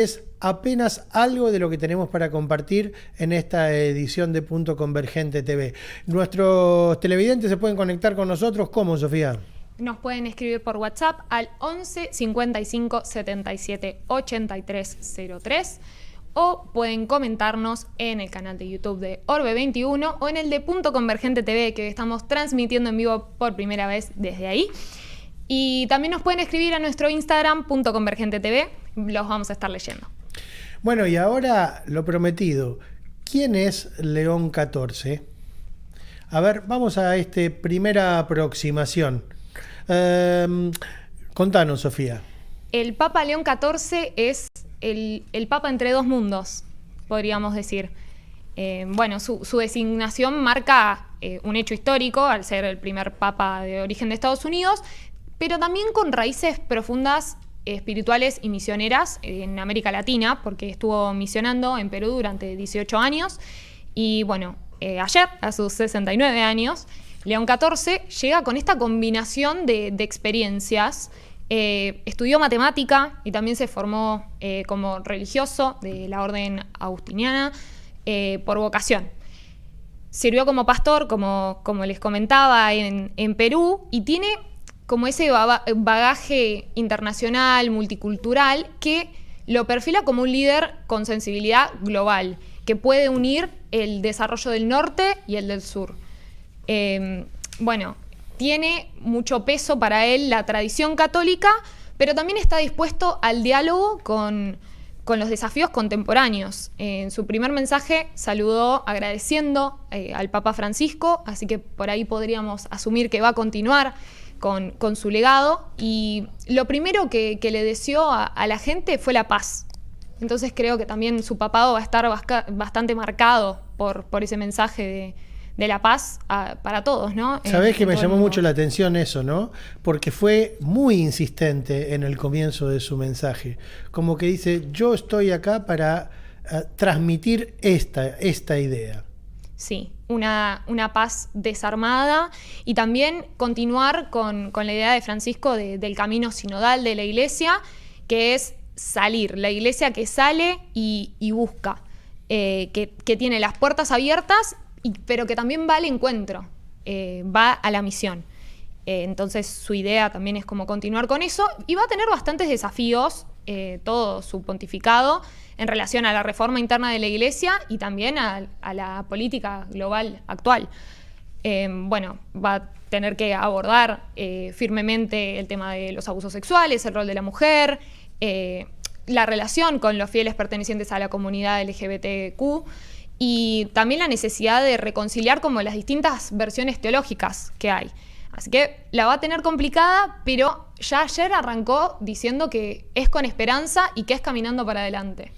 Es apenas algo de lo que tenemos para compartir en esta edición de Punto Convergente TV. Nuestros televidentes se pueden conectar con nosotros. ¿Cómo, Sofía? Nos pueden escribir por WhatsApp al 11 55 77 83 03 o pueden comentarnos en el canal de YouTube de Orbe 21 o en el de Punto Convergente TV, que estamos transmitiendo en vivo por primera vez desde ahí. Y también nos pueden escribir a nuestro Instagram, Punto Convergente TV, los vamos a estar leyendo. Bueno, y ahora lo prometido. ¿Quién es León XIV? A ver, vamos a esta primera aproximación. Contanos, Sofía. El Papa León XIV es el Papa entre dos mundos, podríamos decir. Su designación marca un hecho histórico, al ser el primer Papa de origen de Estados Unidos, pero también con raíces profundas, espirituales y misioneras en América Latina, porque estuvo misionando en Perú durante 18 años. Y bueno, ayer, a sus 69 años, León XIV llega con esta combinación de experiencias. Estudió matemática y también se formó como religioso de la orden agustiniana por vocación. Sirvió como pastor, como les comentaba, en Perú, y tiene como ese bagaje internacional, multicultural, que lo perfila como un líder con sensibilidad global, que puede unir el desarrollo del norte y el del sur. Tiene mucho peso para él la tradición católica, pero también está dispuesto al diálogo con los desafíos contemporáneos. En su primer mensaje saludó agradeciendo al Papa Francisco, así que por ahí podríamos asumir que va a continuar con su legado, y lo primero que le deseó a la gente fue la paz. Entonces creo que también su papado va a estar bastante marcado por ese mensaje de la paz para todos, ¿no? Sabés que me llamó mucho la atención eso, ¿no? Porque fue muy insistente en el comienzo de su mensaje. Como que dice, yo estoy acá para transmitir esta idea. Sí, una paz desarmada, y también continuar con la idea de Francisco del camino sinodal de la Iglesia, que es salir, la Iglesia que sale y busca, que tiene las puertas abiertas, pero que también va al encuentro, va a la misión. Entonces su idea también es como continuar con eso, y va a tener bastantes desafíos, todo su pontificado, en relación a la reforma interna de la Iglesia y también a la política global actual. Va a tener que abordar firmemente el tema de los abusos sexuales, el rol de la mujer, la relación con los fieles pertenecientes a la comunidad LGBTQ, y también la necesidad de reconciliar como las distintas versiones teológicas que hay. Así que la va a tener complicada, pero ya ayer arrancó diciendo que es con esperanza y que es caminando para adelante.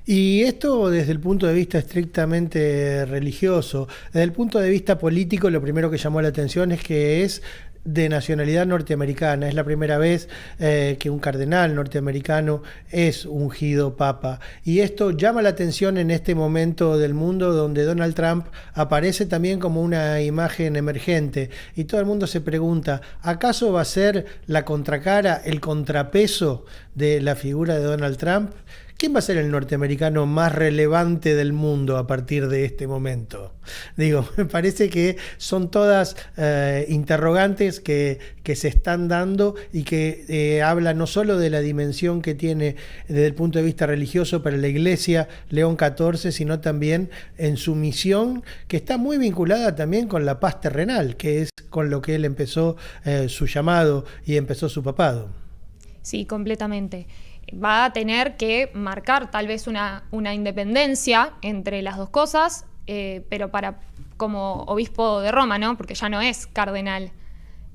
Y esto desde el punto de vista estrictamente religioso. Desde el punto de vista político, lo primero que llamó la atención es que es de nacionalidad norteamericana. Es la primera vez que un cardenal norteamericano es ungido papa. Y esto llama la atención en este momento del mundo donde Donald Trump aparece también como una imagen emergente. Y todo el mundo se pregunta, ¿acaso va a ser la contracara, el contrapeso de la figura de Donald Trump? ¿Quién va a ser el norteamericano más relevante del mundo a partir de este momento? Digo, me parece que son todas interrogantes que se están dando y que hablan no solo de la dimensión que tiene desde el punto de vista religioso para la Iglesia León XIV, sino también en su misión, que está muy vinculada también con la paz terrenal, que es con lo que él empezó su llamado y empezó su papado. Sí, completamente. Va a tener que marcar tal vez una independencia entre las dos cosas, pero como obispo de Roma, ¿no? Porque ya no es cardenal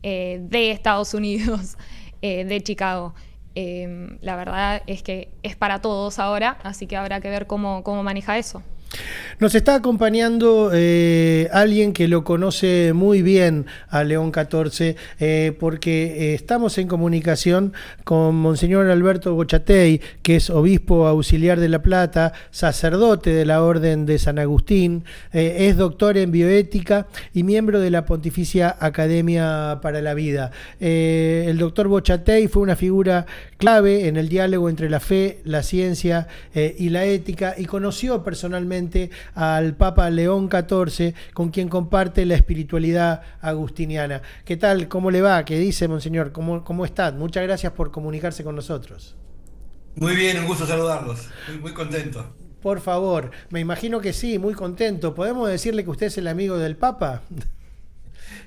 de Estados Unidos, de Chicago. La verdad es que es para todos ahora, así que habrá que ver cómo maneja eso. Nos está acompañando alguien que lo conoce muy bien a León XIV, porque estamos en comunicación con Monseñor Alberto Bochatey, que es obispo auxiliar de La Plata, sacerdote de la Orden de San Agustín, es doctor en bioética y miembro de la Pontificia Academia para la Vida. El doctor Bochatey fue una figura clave en el diálogo entre la fe, la ciencia y la ética, y conoció personalmente al Papa León XIV, con quien comparte la espiritualidad agustiniana. ¿Qué tal? ¿Cómo le va? ¿Qué dice, Monseñor? ¿Cómo está? Muchas gracias por comunicarse con nosotros. Muy bien, un gusto saludarlos. Muy contento. Por favor, me imagino que sí, muy contento. ¿Podemos decirle que usted es el amigo del Papa?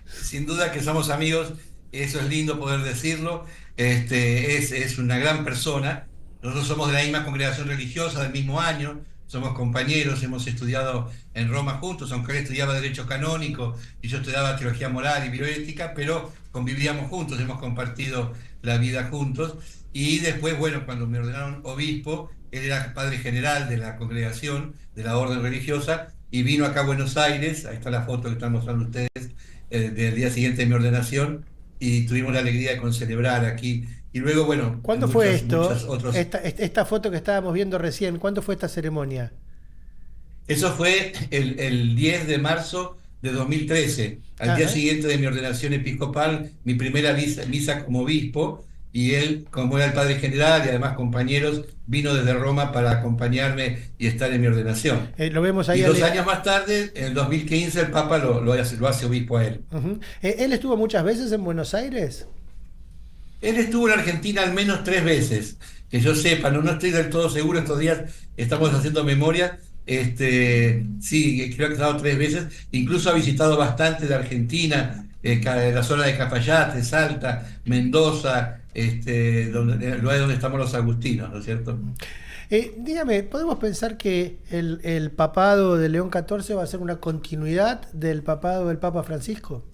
Sin duda que somos amigos, eso es lindo poder decirlo. Es una gran persona. Nosotros somos de la misma congregación religiosa, del mismo año, somos compañeros, hemos estudiado en Roma juntos, aunque él estudiaba Derecho Canónico y yo estudiaba Teología Moral y Bioética, pero convivíamos juntos, hemos compartido la vida juntos. Y después, bueno, cuando me ordenaron obispo, él era padre general de la congregación, de la orden religiosa, y vino acá a Buenos Aires, ahí está la foto que están mostrando ustedes, del día siguiente de mi ordenación, y tuvimos la alegría de concelebrar aquí. Y luego, bueno, ¿Cuándo fue esto? Otros... Esta foto que estábamos viendo recién, ¿cuándo fue esta ceremonia? Eso fue el 10 de marzo de 2013, al día Ajá. siguiente de mi ordenación episcopal, mi primera misa como obispo, y él, como era el padre general y además compañeros, vino desde Roma para acompañarme y estar en mi ordenación. Lo vemos ahí. Y 2 años más tarde, en el 2015, el Papa lo hace obispo a él. Uh-huh. ¿Él estuvo muchas veces en Buenos Aires? Él estuvo en Argentina al menos 3 veces, que yo sepa, no estoy del todo seguro, estos días estamos haciendo memoria. Sí, creo que ha estado 3 veces, incluso ha visitado bastante de Argentina, la zona de Cafayate, Salta, Mendoza, el lugar donde estamos los agustinos, ¿no es cierto? Dígame, ¿podemos pensar que el papado de León XIV va a ser una continuidad del papado del Papa Francisco?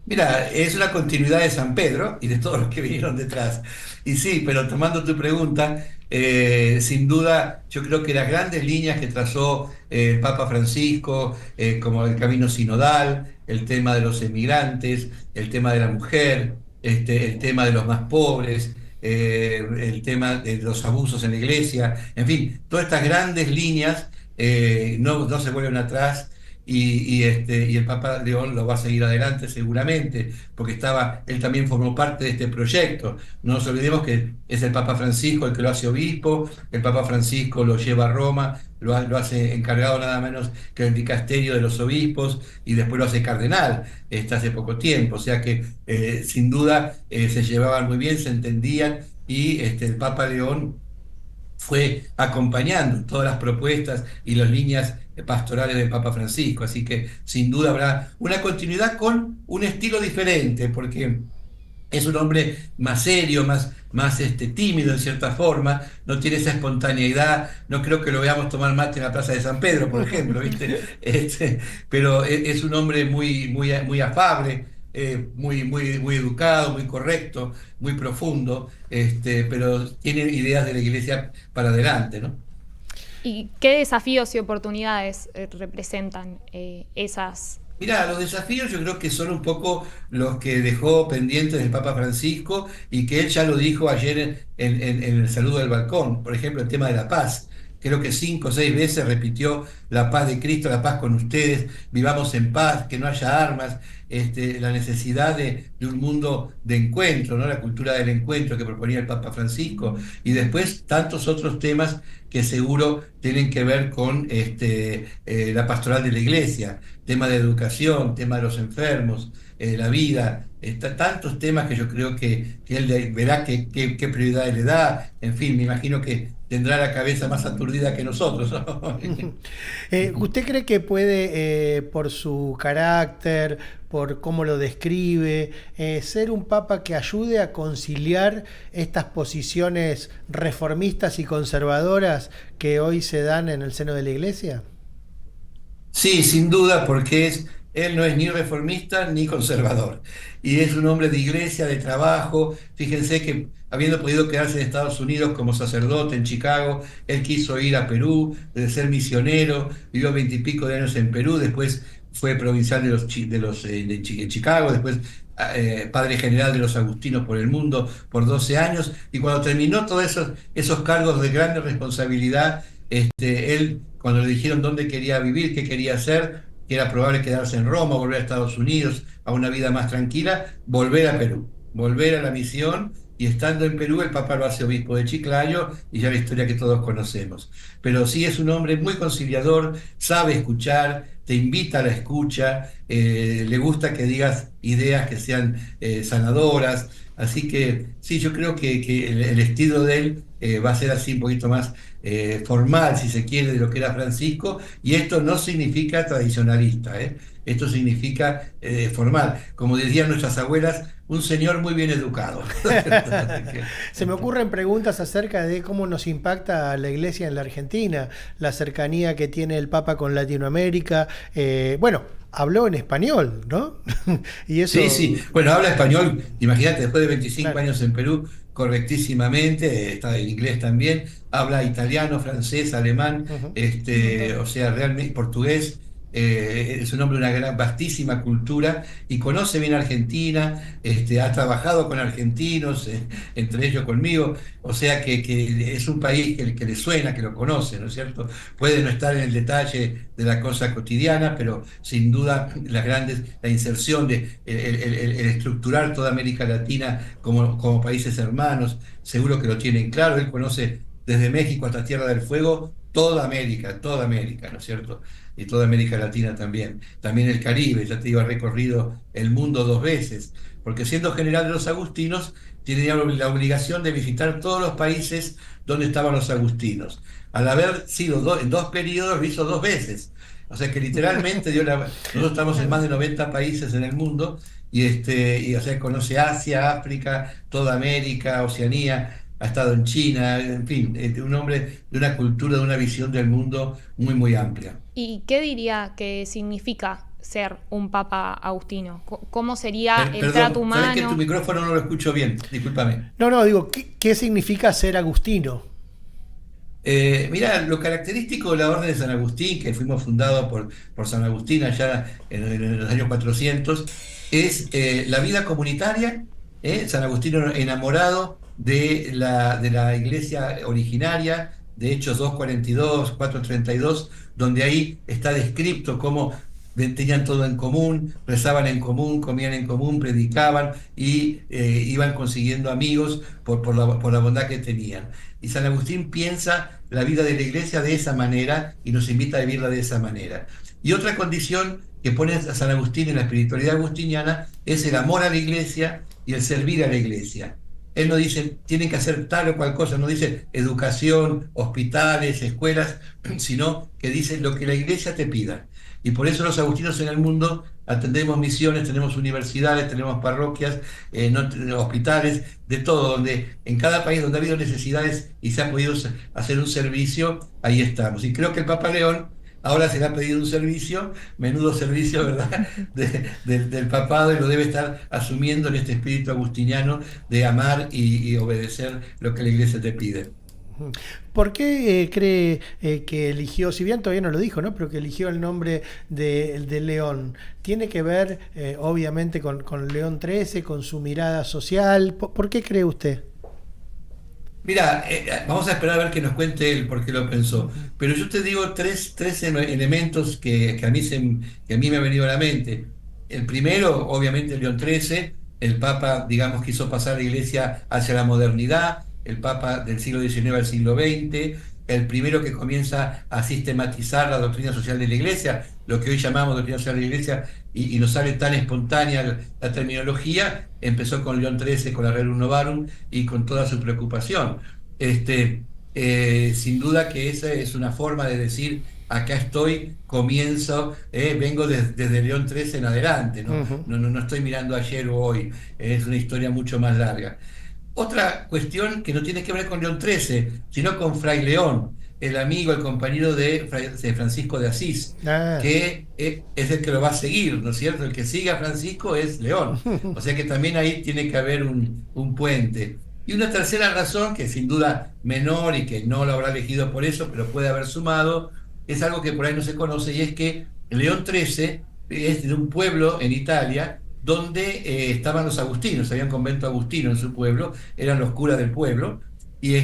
Mira, es una continuidad de San Pedro y de todos los que vinieron detrás. Y sí, pero tomando tu pregunta, sin duda, yo creo que las grandes líneas que trazó el Papa Francisco, como el camino sinodal, el tema de los emigrantes, el tema de la mujer, el tema de los más pobres, el tema de los abusos en la iglesia, en fin, todas estas grandes líneas no se vuelven atrás. Y el Papa León lo va a seguir adelante seguramente, porque él también formó parte de este proyecto. No nos olvidemos que es el Papa Francisco el que lo hace obispo, el Papa Francisco lo lleva a Roma, lo hace encargado nada menos que del dicasterio de los obispos, y después lo hace cardenal, hace poco tiempo. O sea que sin duda se llevaban muy bien, se entendían, y el Papa León fue acompañando todas las propuestas y las líneas pastorales del Papa Francisco. Así que sin duda habrá una continuidad con un estilo diferente, porque es un hombre más serio, más tímido en cierta forma, no tiene esa espontaneidad. No creo que lo veamos tomar mate en la Plaza de San Pedro, por ejemplo, ¿viste? Pero es un hombre muy afable, muy educado, muy correcto, muy profundo, pero tiene ideas de la iglesia para adelante, ¿no? ¿Y qué desafíos y oportunidades representan esas? Mira, los desafíos yo creo que son un poco los que dejó pendientes el Papa Francisco, y que él ya lo dijo ayer en el saludo del balcón. Por ejemplo, el tema de la paz. Creo que 5 o 6 veces repitió la paz de Cristo, la paz con ustedes, vivamos en paz, que no haya armas, la necesidad de un mundo de encuentro, ¿no? La cultura del encuentro que proponía el Papa Francisco, y después tantos otros temas que seguro tienen que ver con la pastoral de la iglesia, tema de educación, tema de los enfermos, la vida, tantos temas que yo creo que él verá qué prioridad le da. En fin, me imagino que tendrá la cabeza más aturdida que nosotros, ¿no? ¿Usted cree que puede, por su carácter, por cómo lo describe, ser un papa que ayude a conciliar estas posiciones reformistas y conservadoras que hoy se dan en el seno de la iglesia? Sí, sin duda, porque es él no es ni reformista ni conservador. Y es un hombre de iglesia, de trabajo. Fíjense que habiendo podido quedarse en Estados Unidos como sacerdote en Chicago, él quiso ir a Perú, de ser misionero, vivió 20 y pico de años en Perú, después fue provincial en Chicago, después padre general de los agustinos por el mundo por 12 años, y cuando terminó todos esos cargos de grande responsabilidad, él, cuando le dijeron dónde quería vivir, qué quería hacer, que era probable quedarse en Roma, volver a Estados Unidos, a una vida más tranquila, volver a Perú, volver a la misión, y estando en Perú el Papa lo hace obispo de Chiclayo, y ya la historia que todos conocemos. Pero sí es un hombre muy conciliador, sabe escuchar, te invita a la escucha, le gusta que digas ideas que sean sanadoras, así que sí, yo creo que el estilo de él va a ser así un poquito más formal, si se quiere, de lo que era Francisco, y esto no significa tradicionalista, esto significa formal. Como decían nuestras abuelas, un señor muy bien educado. Se me ocurren preguntas acerca de cómo nos impacta la Iglesia en la Argentina, la cercanía que tiene el Papa con Latinoamérica. Bueno, habló en español, ¿no? Y eso... Sí, sí. Bueno, habla español, imagínate, después de 25 Claro. años en Perú, correctísimamente, está en inglés también, habla italiano, francés, alemán, Ujú. Un montón. o sea, realmente portugués. Es un hombre de una vastísima cultura y conoce bien Argentina, ha trabajado con argentinos, entre ellos conmigo, o sea que es un país que le suena, que lo conoce, ¿no es cierto? Puede no estar en el detalle de la cosa cotidiana, pero sin duda la inserción de el estructurar toda América Latina como países hermanos, seguro que lo tienen claro. Él conoce desde México hasta Tierra del Fuego toda América, ¿no es cierto? Y toda América Latina también. También el Caribe, ya te digo, ha recorrido el mundo 2 veces, porque siendo general de los agustinos, tenía la obligación de visitar todos los países donde estaban los agustinos. Al haber sido en 2 periodos, lo hizo 2 veces. O sea que literalmente nosotros estamos en más de 90 países en el mundo, y o sea, conoce Asia, África, toda América, Oceanía, ha estado en China, en fin, un hombre de una cultura, de una visión del mundo muy, muy amplia. ¿Y qué diría que significa ser un papa agustino? ¿Cómo sería el trato Perdón, sabes que tu humano? micrófono no lo escucho bien, discúlpame. No, no, digo, ¿qué significa ser agustino? Mira, lo característico de la Orden de San Agustín, que fuimos fundados por San Agustín allá en los años 400, es la vida comunitaria. San Agustín enamorado de la iglesia originaria, de Hechos 2:42, 4:32, donde ahí está descrito cómo tenían todo en común, rezaban en común, comían en común, predicaban y iban consiguiendo amigos por la bondad que tenían. Y San Agustín piensa la vida de la iglesia de esa manera y nos invita a vivirla de esa manera. Y otra condición que pone a San Agustín en la espiritualidad agustiniana es el amor a la iglesia y el servir a la iglesia. Él no dice tienen que hacer tal o cual cosa, no dice educación, hospitales, escuelas, sino que dice lo que la iglesia te pida. Y por eso los agustinos en el mundo atendemos misiones, tenemos universidades, tenemos parroquias, hospitales, de todo, donde en cada país donde ha habido necesidades y se ha podido hacer un servicio, ahí estamos. Y creo que el Papa León ahora se le ha pedido un servicio, menudo servicio, ¿verdad?, del papado, y lo debe estar asumiendo en este espíritu agustiniano de amar y obedecer lo que la iglesia te pide. ¿Por qué cree que eligió, si bien todavía no lo dijo, ¿no? Pero que eligió el nombre de León? ¿Tiene que ver, obviamente, con León XIII, con su mirada social? ¿Por qué cree usted? Mira, vamos a esperar a ver que nos cuente él por qué lo pensó. Ujú. Pero yo te digo tres elementos que a mí me han venido a la mente. El primero, obviamente, León XIII. El Papa, digamos, quiso pasar la Iglesia hacia la modernidad. El Papa del siglo XIX al siglo XX. El primero que comienza a sistematizar la doctrina social de la Iglesia, lo que hoy llamamos doctrina social de la Iglesia, y nos sale tan espontánea la terminología. Empezó con León XIII, con la Rerum Novarum y con toda su preocupación. Sin duda que esa es una forma de decir, acá estoy, comienzo, vengo desde León XIII en adelante, ¿no? Ujú. No estoy mirando ayer o hoy, es una historia mucho más larga. Otra cuestión que no tiene que ver con León XIII, sino con Fray León. el amigo, el compañero de Francisco de Asís, que es el que lo va a seguir, ¿no es cierto? El que sigue a Francisco es León. O sea que también ahí tiene que haber un puente. Y una tercera razón, que sin duda menor y que no lo habrá elegido por eso, pero puede haber sumado, es algo que por ahí no se conoce, y es que León XIII es de un pueblo en Italia donde estaban los agustinos, había un convento agustino en su pueblo, eran los curas del pueblo, y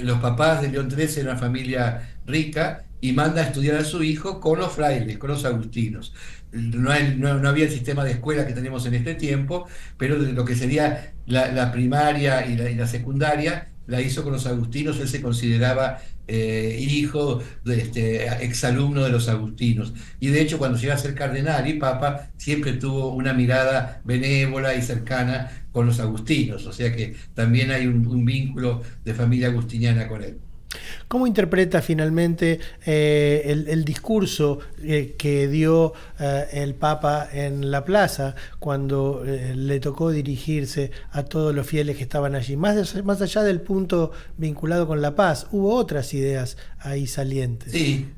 los papás de León XIII eran una familia rica y manda a estudiar a su hijo con los frailes, con los agustinos. No había el sistema de escuela que tenemos en este tiempo, pero lo que sería la primaria y la secundaria la hizo con los agustinos. Él se consideraba hijo de exalumno de los agustinos. Y de hecho, cuando llega a ser cardenal y papa, siempre tuvo una mirada benévola y cercana con los agustinos. O sea que también hay un vínculo de familia agustiniana con él. ¿Cómo interpreta finalmente el discurso que dio el Papa en la plaza cuando le tocó dirigirse a todos los fieles que estaban allí? Más allá del punto vinculado con la paz, hubo otras ideas ahí salientes. Sí,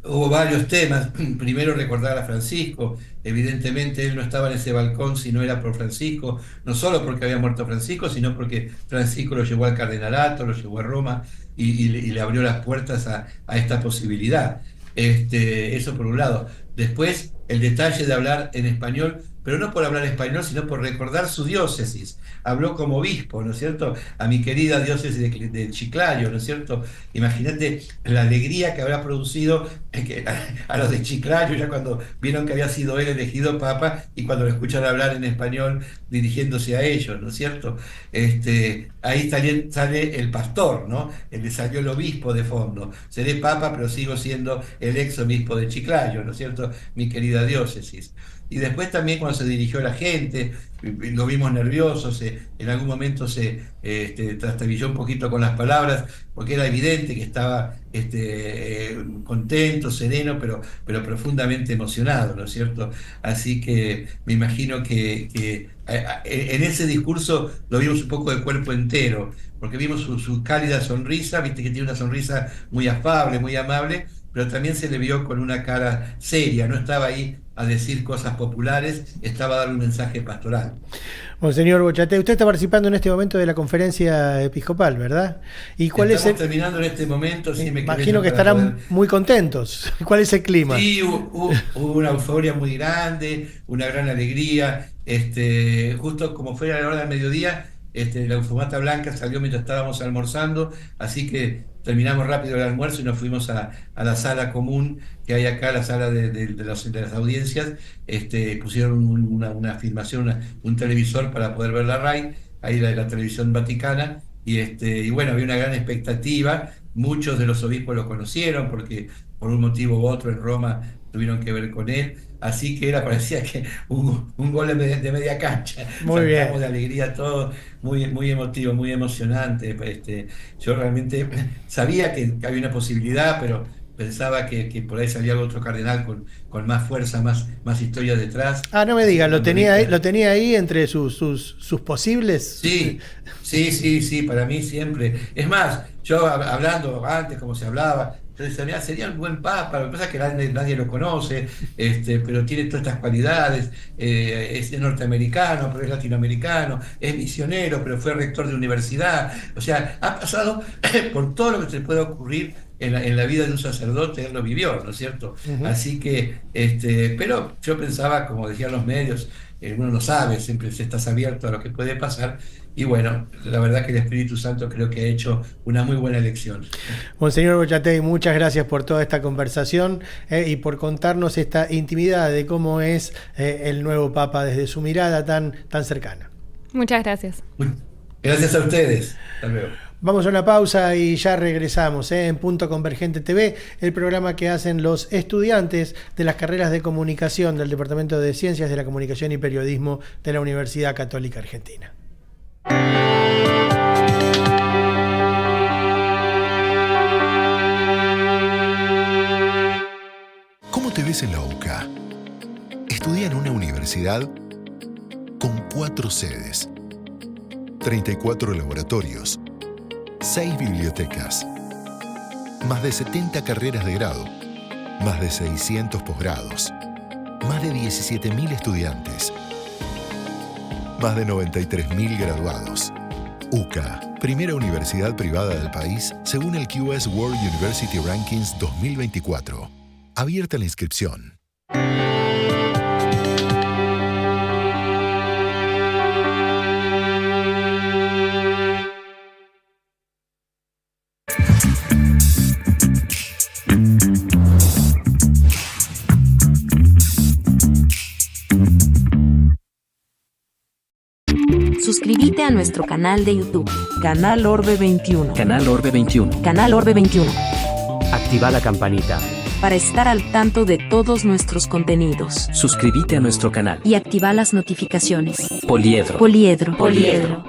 hubo varios temas. Primero, recordar a Francisco. Evidentemente él no estaba en ese balcón si no era por Francisco, no solo porque había muerto Francisco, sino porque Francisco lo llevó al cardenalato, lo llevó a Roma y le abrió las puertas a esta posibilidad. Eso por un lado. Después, el detalle de hablar en español, pero no por hablar español, sino por recordar su diócesis. Habló como obispo, ¿no es cierto?, a mi querida diócesis de Chiclayo, ¿no es cierto? Imagínate la alegría que habrá producido a los de Chiclayo, ya cuando vieron que había sido él elegido papa y cuando lo escucharon hablar en español dirigiéndose a ellos, ¿no es cierto? Ahí sale el pastor, ¿no? Le salió el obispo de fondo. Seré papa, pero sigo siendo el ex obispo de Chiclayo, ¿no es cierto?, mi querida diócesis. Y después también cuando se dirigió a la gente, lo vimos nervioso, en algún momento se trastabilló un poquito con las palabras, porque era evidente que estaba contento, sereno, pero profundamente emocionado, ¿no es cierto? Así que me imagino que en ese discurso lo vimos un poco de cuerpo entero, porque vimos su cálida sonrisa, viste que tiene una sonrisa muy afable, muy amable, pero también se le vio con una cara seria, no estaba ahí a decir cosas populares, estaba a dar un mensaje pastoral. Monseñor Bochatey, usted está participando en este momento de la conferencia episcopal, ¿verdad? ¿Y cuál Estamos terminando en este momento. Sí, me imagino que estarán muy contentos. ¿Cuál es el clima? Sí, hubo una euforia muy grande, una gran alegría. Justo como fue a la hora del mediodía, la fumata blanca salió mientras estábamos almorzando, así que terminamos rápido el almuerzo y nos fuimos a la sala común que hay acá, la sala de las audiencias. Pusieron una filmación, un televisor para poder ver la RAI, ahí la televisión vaticana, y bueno, había una gran expectativa. Muchos de los obispos lo conocieron porque por un motivo u otro en Roma tuvieron que ver con él, así que parecía que un gol de media cancha. Muy bien. De alegría todo, muy, muy emotivo, muy emocionante. Yo realmente sabía que había una posibilidad, pero pensaba que por ahí salía otro cardenal con más fuerza, más historia detrás. No me diga, lo tenía ahí entre sus posibles. Sí, para mí siempre. Es más, yo hablando antes, como se hablaba, yo decía, mira, sería un buen papa. Lo que pasa es que nadie lo conoce, pero tiene todas estas cualidades. Es norteamericano, pero es latinoamericano, es misionero, pero fue rector de universidad. O sea, ha pasado por todo lo que se puede ocurrir en la vida de un sacerdote. Él lo vivió, ¿no es cierto? Uh-huh. Así que, pero yo pensaba, como decían los medios, uno no sabe, siempre estás abierto a lo que puede pasar. Y bueno, la verdad que el Espíritu Santo creo que ha hecho una muy buena elección. Monseñor Bochatey, muchas gracias por toda esta conversación y por contarnos esta intimidad de cómo es el nuevo Papa desde su mirada tan cercana. Muchas gracias. Gracias a ustedes. Hasta luego. Vamos a una pausa y ya regresamos en Punto Convergente TV, el programa que hacen los estudiantes de las carreras de comunicación del Departamento de Ciencias de la Comunicación y Periodismo de la Universidad Católica Argentina. ¿Cómo te ves en la UCA? Estudia en una universidad con 4 sedes, 34 laboratorios, 6 bibliotecas, más de 70 carreras de grado, más de 600 posgrados, más de 17.000 estudiantes, más de 93.000 graduados. UCA, primera universidad privada del país según el QS World University Rankings 2024. Abierta la inscripción. Suscríbete a nuestro canal de YouTube. Canal Orbe 21. Canal Orbe 21. Canal Orbe 21. Activa la campanita. Para estar al tanto de todos nuestros contenidos. Suscríbete a nuestro canal. Y activa las notificaciones. Poliedro. Poliedro. Poliedro.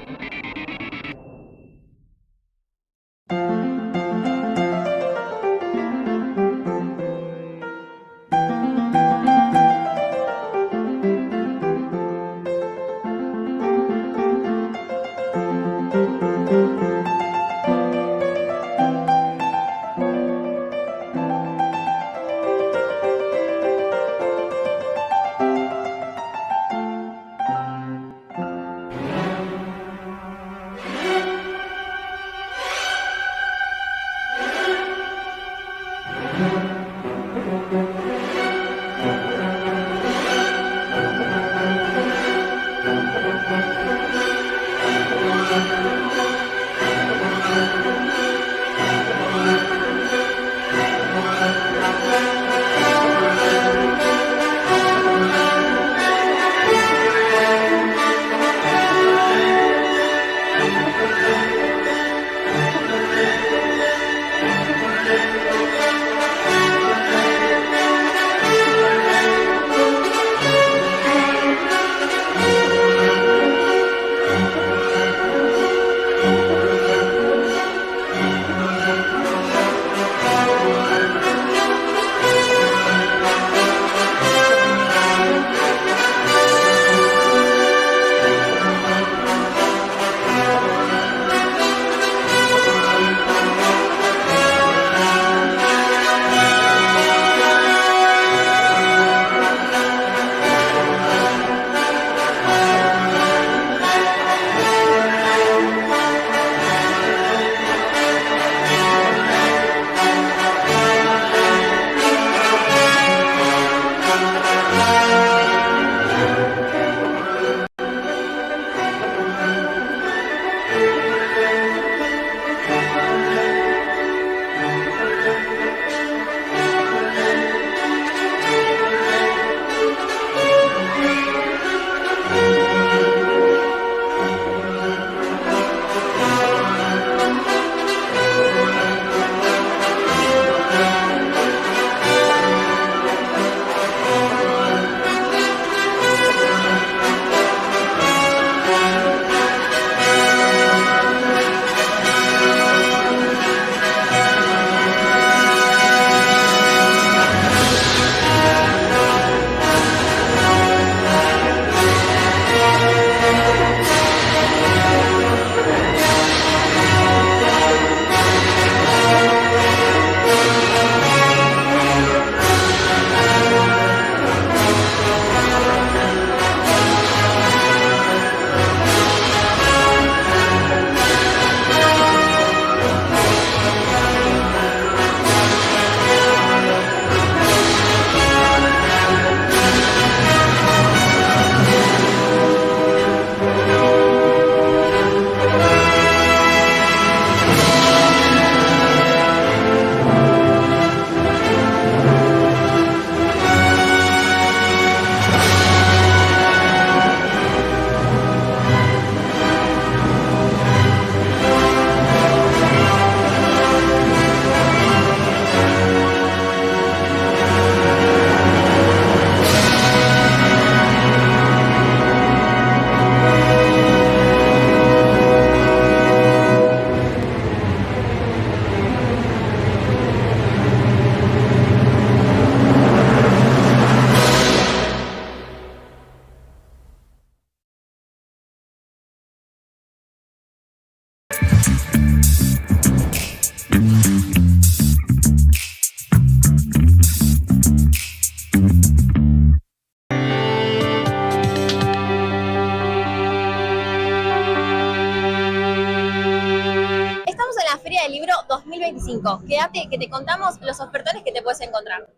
Francisco. Quédate que te contamos los ofertones que te puedes encontrar.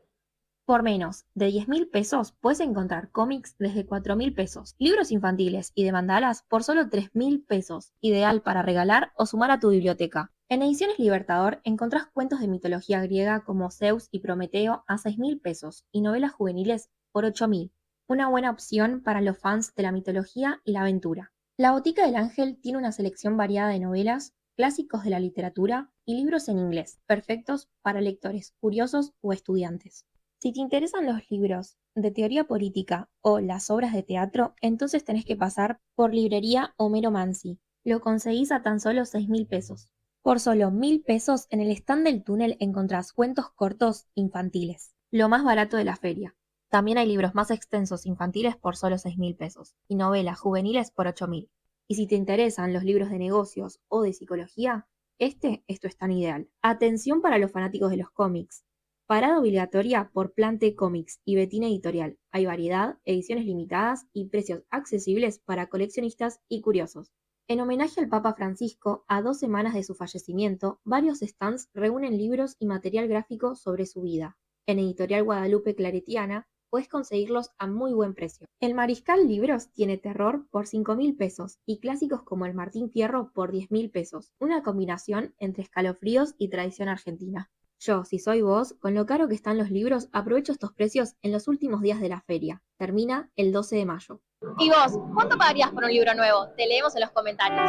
Por menos de 10.000 pesos puedes encontrar cómics desde 4.000 pesos, libros infantiles y de mandalas por solo 3.000 pesos, ideal para regalar o sumar a tu biblioteca. En Ediciones Libertador encontrás cuentos de mitología griega como Zeus y Prometeo a 6.000 pesos y novelas juveniles por 8.000. Una buena opción para los fans de la mitología y la aventura. La Botica del Ángel tiene una selección variada de novelas, clásicos de la literatura y libros en inglés, perfectos para lectores curiosos o estudiantes. Si te interesan los libros de teoría política o las obras de teatro, entonces tenés que pasar por Librería Homero Mansi. Lo conseguís a tan solo 6.000 pesos. Por solo 1.000 pesos en el stand del túnel encontrás cuentos cortos infantiles, lo más barato de la feria. También hay libros más extensos infantiles por solo 6.000 pesos y novelas juveniles por 8.000. Y si te interesan los libros de negocios o de psicología, este es tu stand ideal. Atención para los fanáticos de los cómics. Parada obligatoria por Plante Comics y Betina Editorial. Hay variedad, ediciones limitadas y precios accesibles para coleccionistas y curiosos. En homenaje al Papa Francisco, a 2 semanas de su fallecimiento, varios stands reúnen libros y material gráfico sobre su vida. En Editorial Guadalupe Claretiana puedes conseguirlos a muy buen precio. El Mariscal Libros tiene terror por 5.000 pesos y clásicos como el Martín Fierro por 10.000 pesos. Una combinación entre escalofríos y tradición argentina. Yo, si soy vos, con lo caro que están los libros, aprovecho estos precios en los últimos días de la feria. Termina el 12 de mayo. ¿Y vos, cuánto pagarías por un libro nuevo? Te leemos en los comentarios.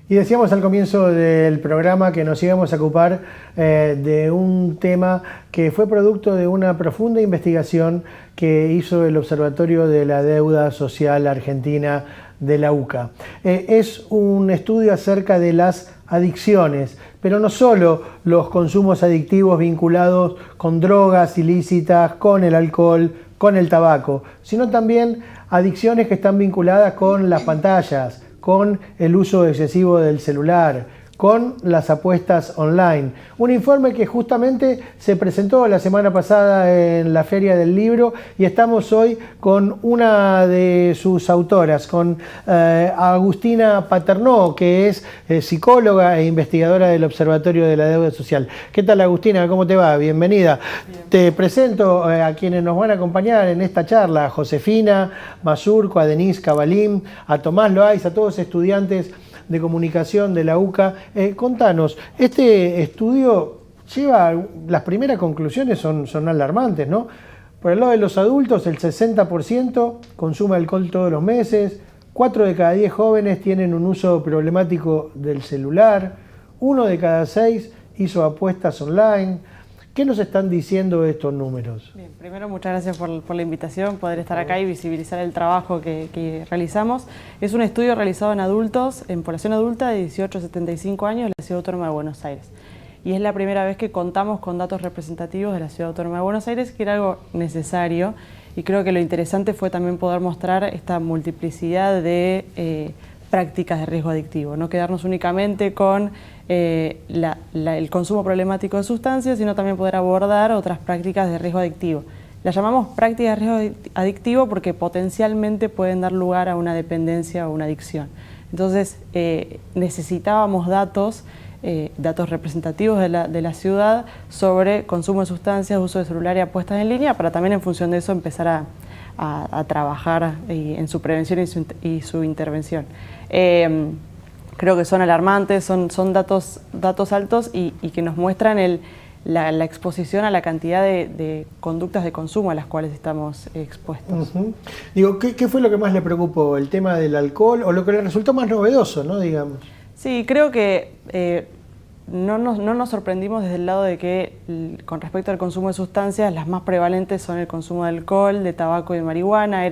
Y decíamos al comienzo del programa que nos íbamos a ocupar de un tema que fue producto de una profunda investigación que hizo el Observatorio de la Deuda Social Argentina de la UCA. Es un estudio acerca de las adicciones, pero no solo los consumos adictivos vinculados con drogas ilícitas, con el alcohol, con el tabaco, sino también adicciones que están vinculadas con las pantallas, con el uso excesivo del celular, con las apuestas online. Un informe que justamente se presentó la semana pasada en la Feria del Libro y estamos hoy con una de sus autoras, con Agustina Paternò, que es psicóloga e investigadora del Observatorio de la Deuda Social. ¿Qué tal, Agustina? ¿Cómo te va? Bienvenida. Bien. Te presento a quienes nos van a acompañar en esta charla: a Josefina Mazurco, a Denise Cabalín, a Tomás Loaiz, a todos estudiantes de comunicación de la UCA. Contanos, este estudio lleva, las primeras conclusiones son alarmantes, ¿no? Por el lado de los adultos, el 60% consume alcohol todos los meses, 4 de cada 10 jóvenes tienen un uso problemático del celular, 1 de cada 6 hizo apuestas online. ¿Qué nos están diciendo estos números? Bien, primero, muchas gracias por la invitación, poder estar acá y visibilizar el trabajo que realizamos. Es un estudio realizado en adultos, en población adulta de 18 a 75 años de la Ciudad Autónoma de Buenos Aires. Y es la primera vez que contamos con datos representativos de la Ciudad Autónoma de Buenos Aires, que era algo necesario. Y creo que lo interesante fue también poder mostrar esta multiplicidad de prácticas de riesgo adictivo, no quedarnos únicamente con el consumo problemático de sustancias, sino también poder abordar otras prácticas de riesgo adictivo. Las llamamos prácticas de riesgo adictivo porque potencialmente pueden dar lugar a una dependencia o una adicción. Entonces necesitábamos datos representativos de la ciudad sobre consumo de sustancias, uso de celular y apuestas en línea, para también en función de eso empezar a trabajar en su prevención y su intervención. Creo que son alarmantes, son datos altos y que nos muestran la exposición a la cantidad de conductas de consumo a las cuales estamos expuestos. Digo, ¿qué fue lo que más le preocupó? ¿El tema del alcohol o lo que le resultó más novedoso, no, digamos? Sí, creo que no nos sorprendimos desde el lado de que con respecto al consumo de sustancias, las más prevalentes son el consumo de alcohol, de tabaco y de marihuana,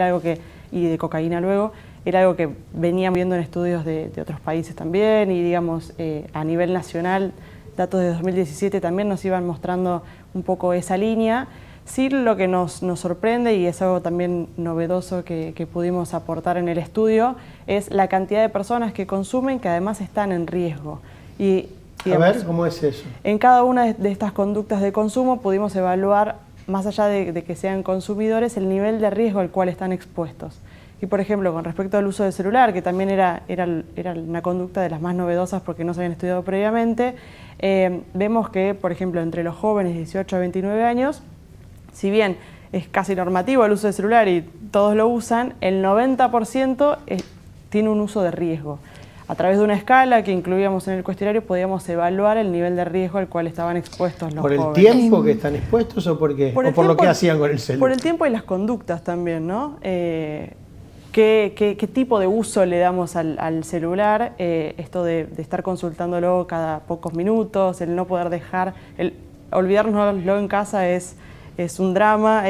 y de cocaína luego. Era algo que veníamos viendo en estudios de otros países también, y digamos a nivel nacional, datos de 2017 también nos iban mostrando un poco esa línea. Sí, lo que nos sorprende, y es algo también novedoso que pudimos aportar en el estudio, es la cantidad de personas que consumen que además están en riesgo. Y, digamos, a ver, ¿cómo es eso? En cada una de estas conductas de consumo pudimos evaluar, más allá de que sean consumidores, el nivel de riesgo al cual están expuestos. Y por ejemplo, con respecto al uso del celular, que también era una conducta de las más novedosas porque no se habían estudiado previamente, vemos que, por ejemplo, entre los jóvenes de 18 a 29 años, si bien es casi normativo el uso del celular y todos lo usan, el 90% tiene un uso de riesgo. A través de una escala que incluíamos en el cuestionario podíamos evaluar el nivel de riesgo al cual estaban expuestos los jóvenes. ¿Por el tiempo que están expuestos o por qué? ¿O por lo que hacían con el celular? Por el tiempo y las conductas también, ¿no? ¿Qué tipo de uso le damos al celular? Esto de estar consultándolo cada pocos minutos, el no poder dejar, el olvidárnoslo en casa es un drama.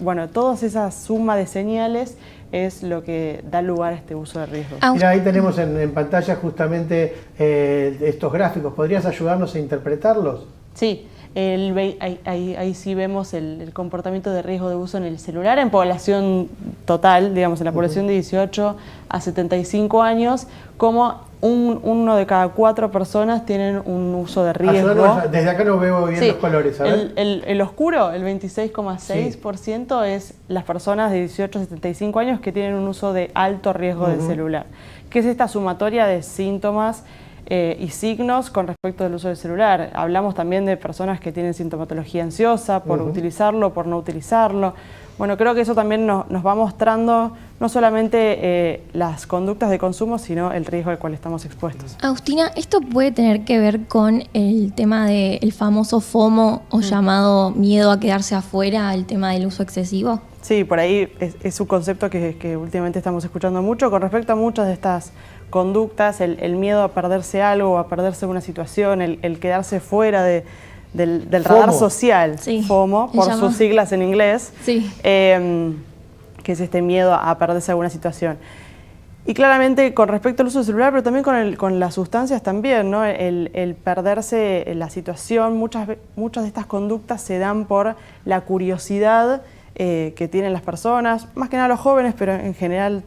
Bueno, toda esa suma de señales es lo que da lugar a este uso de riesgo. Mira, ahí tenemos en pantalla justamente estos gráficos. ¿Podrías ayudarnos a interpretarlos? Sí, ahí sí vemos el comportamiento de riesgo de uso en el celular en población total, digamos, en la población de 18 a 75 años, como uno de cada 4 personas tienen un uso de riesgo. Desde acá no veo bien los colores, ¿sabes? El oscuro, el 26,6%, es las personas de 18 a 75 años que tienen un uso de alto riesgo del celular, que es esta sumatoria de síntomas y signos con respecto al uso del celular. Hablamos también de personas que tienen sintomatología ansiosa por utilizarlo, por no utilizarlo. Bueno, creo que eso también nos va mostrando no solamente las conductas de consumo, sino el riesgo al cual estamos expuestos. Agustina, ¿esto puede tener que ver con el tema del famoso FOMO o llamado miedo a quedarse afuera, el tema del uso excesivo? Sí, por ahí es un concepto que últimamente estamos escuchando mucho con respecto a muchas de estas conductas, el miedo a perderse algo, a perderse una situación, el quedarse fuera del radar social, sí, FOMO, por sus siglas en inglés, sí, que es este miedo a perderse alguna situación. Y claramente con respecto al uso del celular, pero también con las sustancias también, ¿no? El perderse la situación, muchas de estas conductas se dan por la curiosidad que tienen las personas, más que nada los jóvenes, pero en general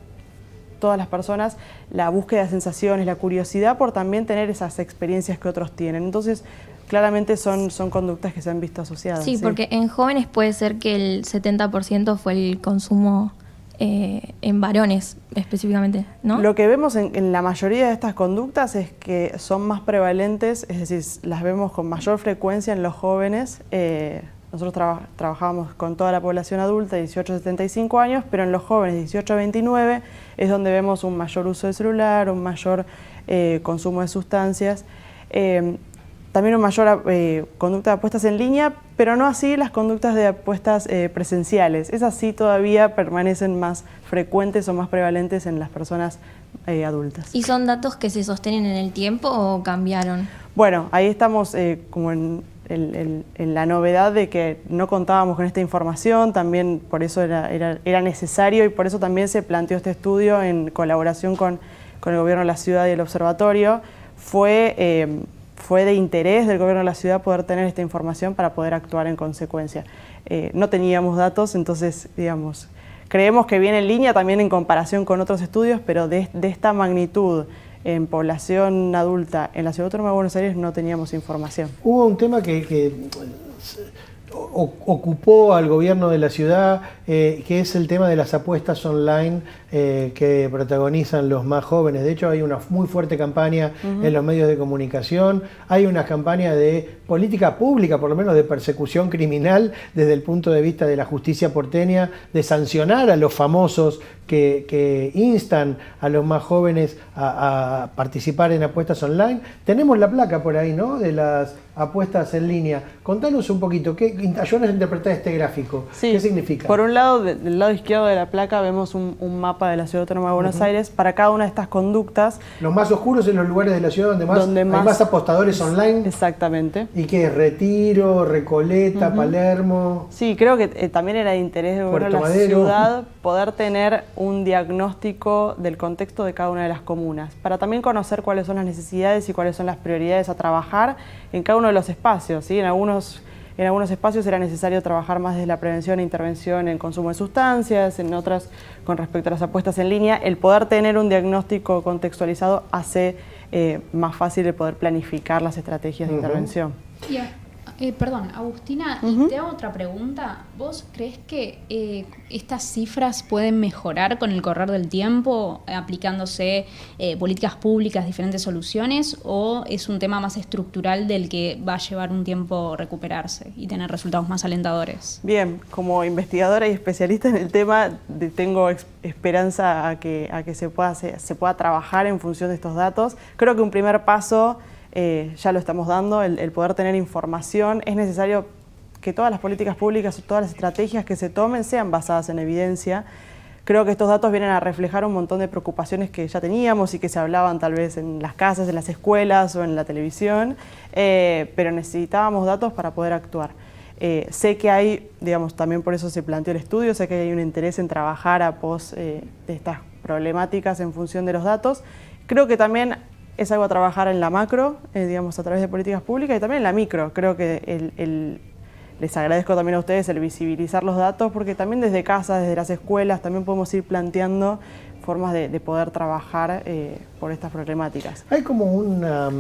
todas las personas, la búsqueda de sensaciones, la curiosidad por también tener esas experiencias que otros tienen. Entonces, claramente son conductas que se han visto asociadas. Sí, porque en jóvenes puede ser que el 70% fue el consumo en varones específicamente, ¿no? Lo que vemos en la mayoría de estas conductas es que son más prevalentes, es decir, las vemos con mayor frecuencia en los jóvenes. Nosotros trabajamos con toda la población adulta de 18 a 75 años, pero en los jóvenes de 18 a 29 es donde vemos un mayor uso de celular, un mayor consumo de sustancias, también una mayor conducta de apuestas en línea, pero no así las conductas de apuestas presenciales. Esas sí todavía permanecen más frecuentes o más prevalentes en las personas adultas. ¿Y son datos que se sostienen en el tiempo o cambiaron? Bueno, ahí estamos como en la novedad de que no contábamos con esta información, también por eso era necesario y por eso también se planteó este estudio en colaboración con el Gobierno de la Ciudad y el Observatorio. Fue de interés del Gobierno de la Ciudad poder tener esta información para poder actuar en consecuencia. No teníamos datos, entonces, digamos, creemos que viene en línea también en comparación con otros estudios, pero de esta magnitud en población adulta en la Ciudad Autónoma de Buenos Aires no teníamos información. Hubo un tema que ocupó al gobierno de la ciudad, que es el tema de las apuestas online que protagonizan los más jóvenes. De hecho, hay una muy fuerte campaña en los medios de comunicación, hay una campaña de política pública, por lo menos de persecución criminal desde el punto de vista de la justicia porteña, de sancionar a los famosos que instan a los más jóvenes a participar en apuestas online. Tenemos la placa por ahí, ¿no?, de las apuestas en línea. Contanos un poquito, ayúdanos a interpretar este gráfico. Sí. ¿Qué significa? Por un lado, del lado izquierdo de la placa vemos un mapa de la Ciudad Autónoma de Buenos Aires para cada una de estas conductas. Los más oscuros en los lugares de la ciudad donde hay más apostadores online. Exactamente. ¿Y qué es? Retiro, Recoleta, Palermo. Sí, creo que también era de interés del gobierno de la ciudad poder tener un diagnóstico del contexto de cada una de las comunas, para también conocer cuáles son las necesidades y cuáles son las prioridades a trabajar en cada uno de los espacios, ¿sí? En algunos espacios era necesario trabajar más desde la prevención e intervención en consumo de sustancias, en otras con respecto a las apuestas en línea. El poder tener un diagnóstico contextualizado hace más fácil el poder planificar las estrategias de intervención. Perdón, Agustina, y te hago otra pregunta. ¿Vos crees que estas cifras pueden mejorar con el correr del tiempo, aplicándose políticas públicas, diferentes soluciones, o es un tema más estructural del que va a llevar un tiempo recuperarse y tener resultados más alentadores? Bien, como investigadora y especialista en el tema, tengo esperanza a que se pueda trabajar en función de estos datos. Creo que un primer paso ya lo estamos dando, el poder tener información. Es necesario que todas las políticas públicas o todas las estrategias que se tomen sean basadas en evidencia. Creo que estos datos vienen a reflejar un montón de preocupaciones que ya teníamos y que se hablaban tal vez en las casas, en las escuelas o en la televisión, pero necesitábamos datos para poder actuar. Sé que hay, digamos, también por eso se planteó el estudio, sé que hay un interés en trabajar a pos de estas problemáticas en función de los datos. Creo que también es algo a trabajar en la macro, digamos, a través de políticas públicas, y también en la micro. Creo que les agradezco también a ustedes el visibilizar los datos, porque también desde casa, desde las escuelas, también podemos ir planteando formas de poder trabajar por estas problemáticas. Hay como una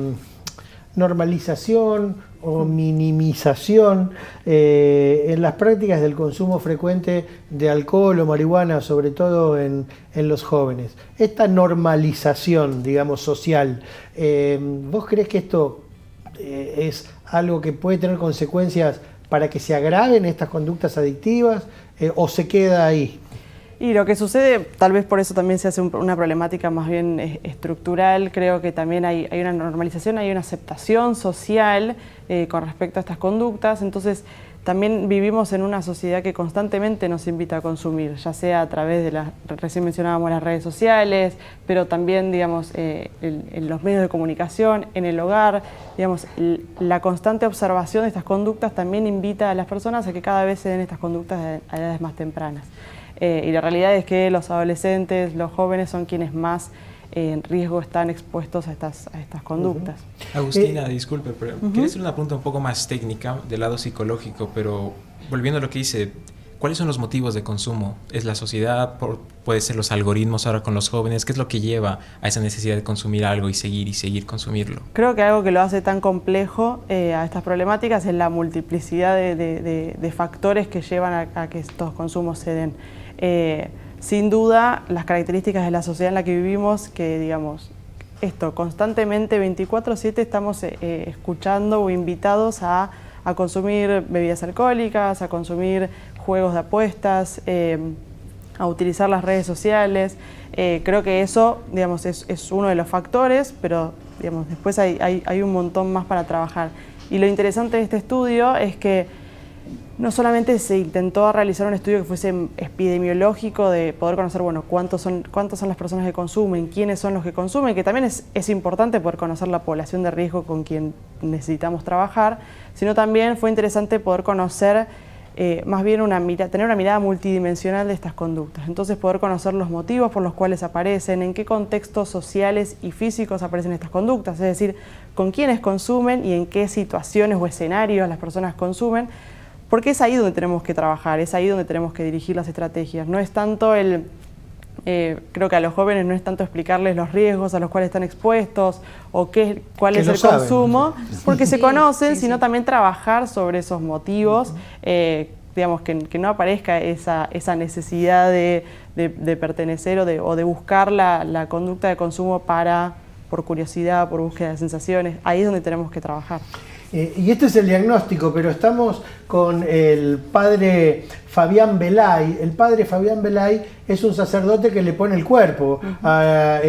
normalización o minimización en las prácticas del consumo frecuente de alcohol o marihuana, sobre todo en los jóvenes. Esta normalización, digamos, social, ¿vos crees que esto es algo que puede tener consecuencias para que se agraven estas conductas adictivas o se queda ahí? Y lo que sucede, tal vez por eso también se hace una problemática más bien estructural. Creo que también hay una normalización, hay una aceptación social con respecto a estas conductas. Entonces, también vivimos en una sociedad que constantemente nos invita a consumir, ya sea a través de recién mencionábamos las redes sociales, pero también, digamos, en los medios de comunicación, en el hogar. Digamos, la constante observación de estas conductas también invita a las personas a que cada vez se den estas conductas a edades más tempranas. Y la realidad es que los adolescentes, los jóvenes son quienes más en riesgo están expuestos a estas conductas. Agustina, disculpe, pero quería hacer una pregunta un poco más técnica del lado psicológico, pero volviendo a lo que dice, ¿cuáles son los motivos de consumo? ¿Es la sociedad? ¿Puede ser los algoritmos ahora con los jóvenes? ¿Qué es lo que lleva a esa necesidad de consumir algo y seguir consumirlo? Creo que algo que lo hace tan complejo a estas problemáticas es la multiplicidad de factores que llevan a que estos consumos se den. Sin duda, las características de la sociedad en la que vivimos, que digamos, constantemente 24/7 estamos escuchando o invitados a consumir bebidas alcohólicas, a consumir juegos de apuestas, a utilizar las redes sociales. Creo que eso, digamos, es uno de los factores, pero digamos, después hay un montón más para trabajar. Y lo interesante de este estudio es que no solamente se intentó realizar un estudio que fuese epidemiológico de poder conocer, bueno, cuántas son las personas que consumen, quiénes son los que consumen, que también es importante poder conocer la población de riesgo con quien necesitamos trabajar, sino también fue interesante poder conocer más bien tener una mirada multidimensional de estas conductas. Entonces poder conocer los motivos por los cuales aparecen, en qué contextos sociales y físicos aparecen estas conductas, es decir, con quiénes consumen y en qué situaciones o escenarios las personas consumen. Porque es ahí donde tenemos que trabajar, es ahí donde tenemos que dirigir las estrategias. No es tanto creo que a los jóvenes no es tanto explicarles los riesgos a los cuales están expuestos o cuál es el consumo, porque se conocen, sino también trabajar sobre esos motivos, digamos, que no aparezca esa necesidad de pertenecer o de buscar la conducta de consumo por curiosidad, por búsqueda de sensaciones. Ahí es donde tenemos que trabajar. Y este es el diagnóstico, pero estamos con el padre Fabián Belay. El padre Fabián Belay es un sacerdote que le pone el cuerpo a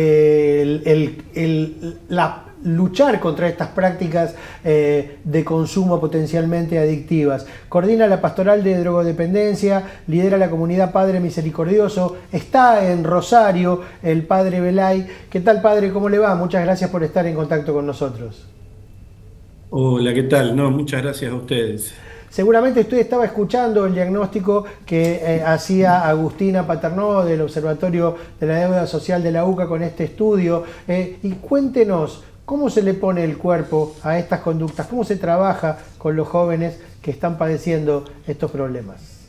luchar contra estas prácticas de consumo potencialmente adictivas. Coordina la pastoral de drogodependencia, lidera la comunidad Padre Misericordioso, está en Rosario el padre Belay. ¿Qué tal, padre? ¿Cómo le va? Muchas gracias por estar en contacto con nosotros. Hola, ¿qué tal? No, muchas gracias a ustedes. Seguramente usted estaba escuchando el diagnóstico que hacía Agustina Paternò del Observatorio de la Deuda Social de la UCA con este estudio. Y cuéntenos, ¿cómo se le pone el cuerpo a estas conductas? ¿Cómo se trabaja con los jóvenes que están padeciendo estos problemas?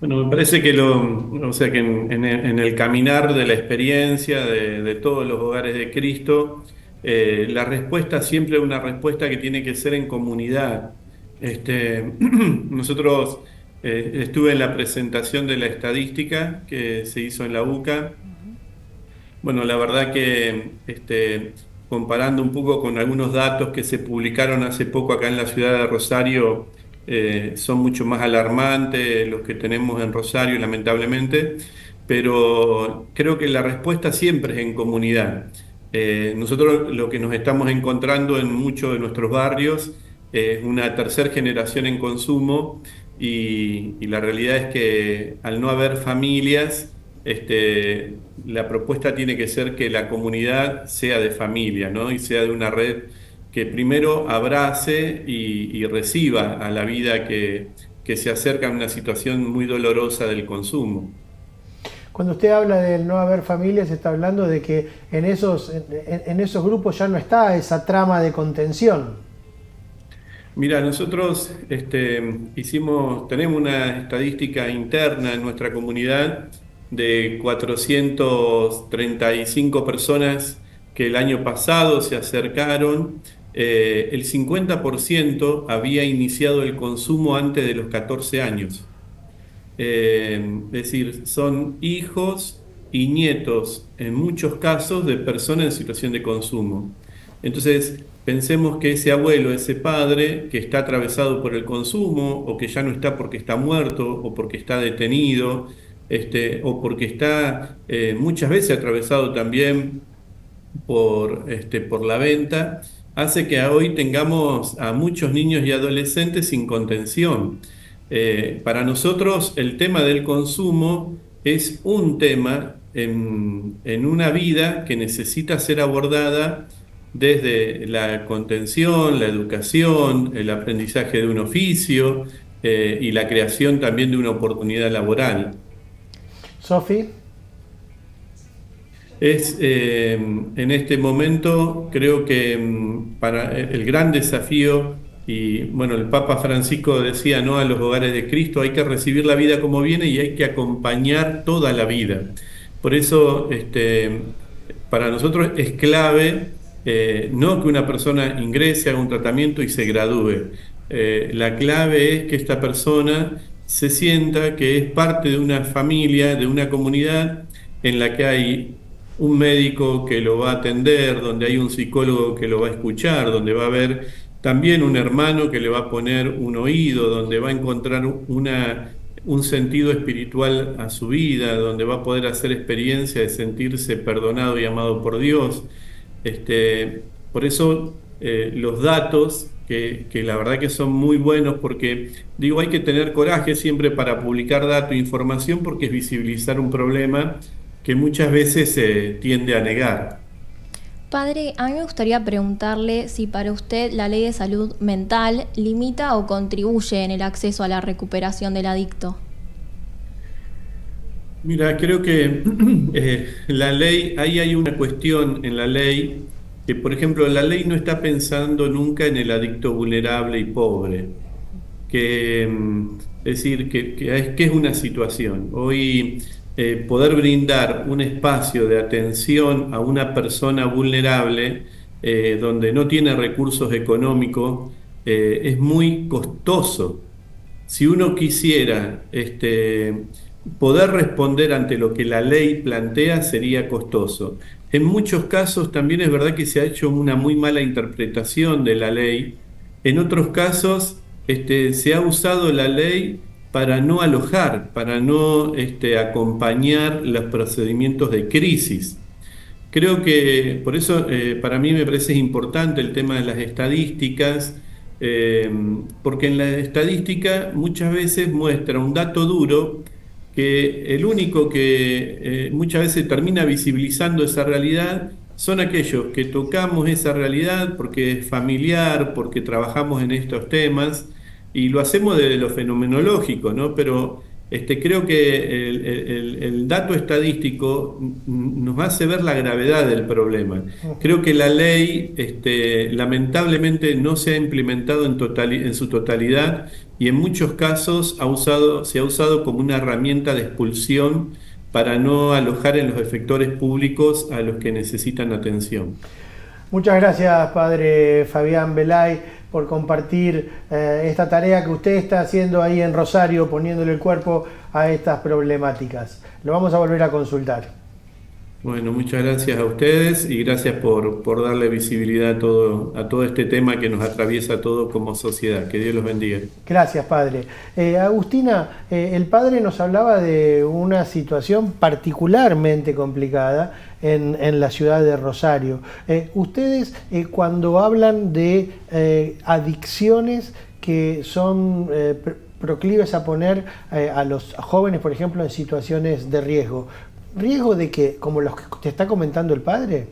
Bueno, me parece que en el caminar de la experiencia de todos los hogares de Cristo, la respuesta siempre es una respuesta que tiene que ser en comunidad. Nosotros estuve en la presentación de la estadística que se hizo en la UCA. Bueno, la verdad que comparando un poco con algunos datos que se publicaron hace poco acá en la ciudad de Rosario, son mucho más alarmantes los que tenemos en Rosario, lamentablemente, pero creo que la respuesta siempre es en comunidad. Nosotros lo que nos estamos encontrando en muchos de nuestros barrios es una tercera generación en consumo y la realidad es que al no haber familias, la propuesta tiene que ser que la comunidad sea de familia, ¿no? Y sea de una red que primero abrace y reciba a la vida que se acerca a una situación muy dolorosa del consumo. Cuando usted habla del no haber familias, está hablando de que en esos grupos ya no está esa trama de contención. Mira, nosotros tenemos una estadística interna en nuestra comunidad de 435 personas que el año pasado se acercaron. El 50% había iniciado el consumo antes de los 14 años. Es decir, son hijos y nietos, en muchos casos, de personas en situación de consumo. Entonces, pensemos que ese abuelo, ese padre, que está atravesado por el consumo, o que ya no está porque está muerto, o porque está detenido, o porque está muchas veces atravesado también por la venta, hace que hoy tengamos a muchos niños y adolescentes sin contención. Para nosotros el tema del consumo es un tema en una vida que necesita ser abordada desde la contención, la educación, el aprendizaje de un oficio y la creación también de una oportunidad laboral. Sofi. En este momento creo que para el gran desafío, y bueno, el Papa Francisco decía, ¿no?, a los hogares de Cristo hay que recibir la vida como viene y hay que acompañar toda la vida. Por eso para nosotros es clave no que una persona ingrese a un tratamiento y se gradúe. La clave es que esta persona se sienta que es parte de una familia, de una comunidad en la que hay un médico que lo va a atender, donde hay un psicólogo que lo va a escuchar, donde va a haber también un hermano que le va a poner un oído, donde va a encontrar un sentido espiritual a su vida, donde va a poder hacer experiencia de sentirse perdonado y amado por Dios. Por eso los datos, que la verdad que son muy buenos, porque digo, hay que tener coraje siempre para publicar datos e información, porque es visibilizar un problema que muchas veces se tiende a negar. Padre, a mí me gustaría preguntarle si para usted la ley de salud mental limita o contribuye en el acceso a la recuperación del adicto. Mira, creo que la ley, ahí hay una cuestión en la ley, que por ejemplo la ley no está pensando nunca en el adicto vulnerable y pobre, es decir, que es una situación. Hoy poder brindar un espacio de atención a una persona vulnerable donde no tiene recursos económicos es muy costoso. Si uno quisiera poder responder ante lo que la ley plantea, sería costoso. En muchos casos también es verdad que se ha hecho una muy mala interpretación de la ley. En otros casos se ha usado la ley para no alojar, para no acompañar los procedimientos de crisis. Creo que por eso para mí me parece importante el tema de las estadísticas, porque en la estadística muchas veces muestra un dato duro que el único que muchas veces termina visibilizando esa realidad son aquellos que tocamos esa realidad porque es familiar, porque trabajamos en estos temas, y lo hacemos desde lo fenomenológico, ¿no? Pero creo que el dato estadístico nos hace ver la gravedad del problema. Creo que la ley lamentablemente no se ha implementado en su totalidad, y en muchos casos se ha usado como una herramienta de expulsión para no alojar en los efectores públicos a los que necesitan atención. Muchas gracias, padre Fabián Belay, por compartir esta tarea que usted está haciendo ahí en Rosario, poniéndole el cuerpo a estas problemáticas. Lo vamos a volver a consultar. Bueno, muchas gracias a ustedes y gracias por darle visibilidad a todo este tema que nos atraviesa a todos como sociedad. Que Dios los bendiga. Gracias, padre. Agustina, el padre nos hablaba de una situación particularmente complicada en la ciudad de Rosario. Ustedes, cuando hablan de adicciones que son proclives a poner a los jóvenes, por ejemplo, en situaciones de riesgo, ¿riesgo de que, como los que te está comentando el padre?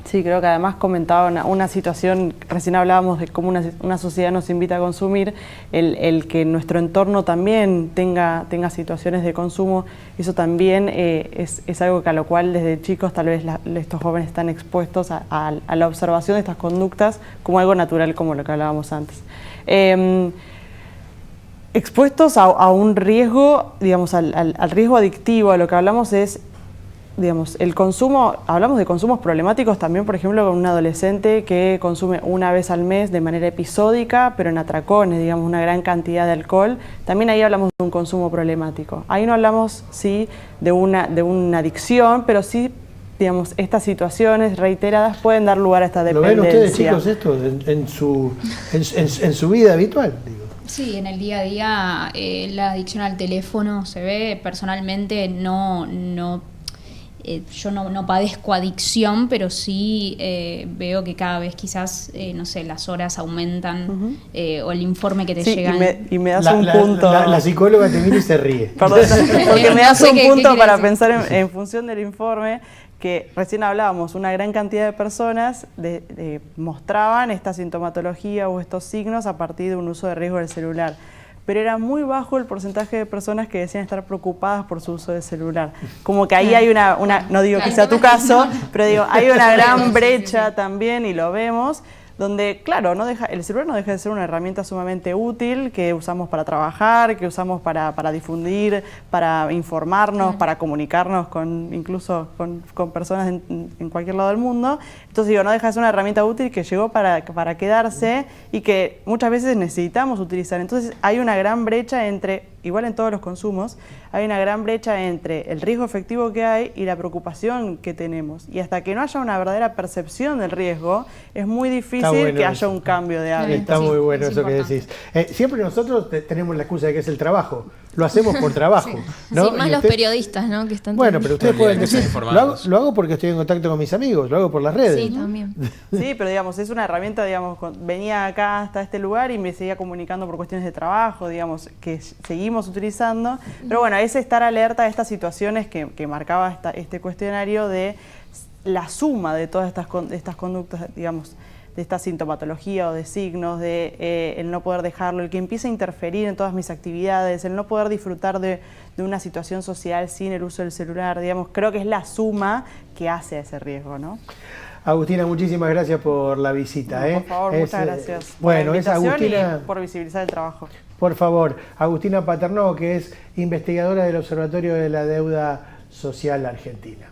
Sí, creo que además comentaba una situación, recién hablábamos de cómo una sociedad nos invita a consumir, el que nuestro entorno también tenga situaciones de consumo, eso también es algo que a lo cual desde chicos tal vez estos jóvenes están expuestos a la observación de estas conductas como algo natural, como lo que hablábamos antes. Expuestos a un riesgo, digamos, al riesgo adictivo, a lo que hablamos es, digamos, el consumo, hablamos de consumos problemáticos también, por ejemplo, con un adolescente que consume una vez al mes de manera episódica, pero en atracones, digamos, una gran cantidad de alcohol. También ahí hablamos de un consumo problemático. Ahí no hablamos, sí, de una adicción, pero sí, digamos, estas situaciones reiteradas pueden dar lugar a esta dependencia. ¿Lo ven ustedes, chicos, esto en su vida habitual? Digo. Sí, en el día a día la adicción al teléfono se ve. Personalmente yo no padezco adicción, pero sí veo que cada vez quizás, no sé, las horas aumentan o el informe que te llega. Y me das un punto. La psicóloga te mira y se ríe. Perdón, porque me das un punto para pensar en función del informe, que recién hablábamos, una gran cantidad de personas mostraban esta sintomatología o estos signos a partir de un uso de riesgo del celular. Pero era muy bajo el porcentaje de personas que decían estar preocupadas por su uso de celular. Como que ahí hay una no digo que sea tu caso, pero digo, hay una gran brecha también, y lo vemos, donde, claro, el celular no deja de ser una herramienta sumamente útil que usamos para trabajar, que usamos para difundir, para informarnos, para comunicarnos incluso con personas en cualquier lado del mundo. Entonces digo, no deja de ser una herramienta útil que llegó para quedarse y que muchas veces necesitamos utilizar. Entonces hay una gran brecha igual en todos los consumos, hay una gran brecha entre el riesgo efectivo que hay y la preocupación que tenemos. Y hasta que no haya una verdadera percepción del riesgo, es muy difícil que haya un cambio de hábito. Está muy bueno eso que decís. Siempre nosotros tenemos la excusa de que es el trabajo. Lo hacemos por trabajo. Sí. ¿no? Sí, más los periodistas, ¿no? Que están bueno, pero ustedes pueden decir, lo hago porque estoy en contacto con mis amigos, lo hago por las redes. Sí, también. Sí, pero digamos, es una herramienta, digamos, venía acá hasta este lugar y me seguía comunicando por cuestiones de trabajo, digamos, que seguimos utilizando. Pero bueno, es estar alerta a estas situaciones que marcaba este cuestionario de la suma de todas estas conductas, digamos, de esta sintomatología o de signos, de el no poder dejarlo, el que empiece a interferir en todas mis actividades, el no poder disfrutar de una situación social sin el uso del celular, digamos, creo que es la suma que hace a ese riesgo, ¿no? Agustina, muchísimas gracias por la visita. Por favor, muchas gracias. Bueno, es Agustina, y por visibilizar el trabajo. Por favor, Agustina Paternò, que es investigadora del Observatorio de la Deuda Social Argentina.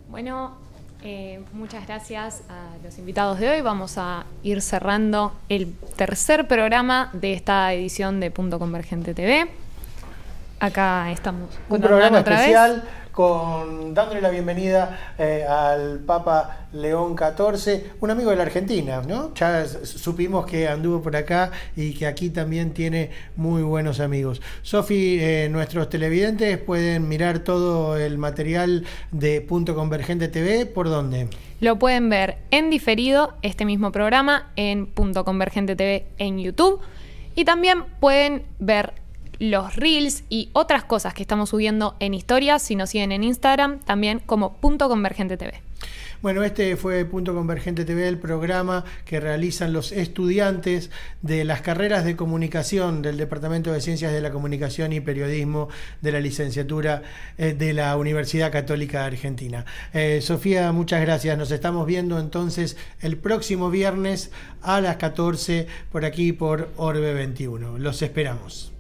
Bueno, muchas gracias a los invitados de hoy. Vamos a ir cerrando el tercer programa de esta edición de Punto Convergente TV. Acá estamos. Un programa especial dándole la bienvenida al Papa León XIV, un amigo de la Argentina, ¿no? Ya supimos que anduvo por acá y que aquí también tiene muy buenos amigos. Sofi, nuestros televidentes pueden mirar todo el material de Punto Convergente TV, ¿por dónde? Lo pueden ver en diferido, este mismo programa, en Punto Convergente TV en YouTube, y también pueden ver los reels y otras cosas que estamos subiendo en historias, si nos siguen en Instagram, también como Punto Convergente TV. Bueno, este fue Punto Convergente TV, el programa que realizan los estudiantes de las carreras de comunicación del Departamento de Ciencias de la Comunicación y Periodismo de la licenciatura de la Universidad Católica de Argentina. Sofía, muchas gracias. Nos estamos viendo entonces el próximo viernes a las 14 por aquí por Orbe 21. Los esperamos.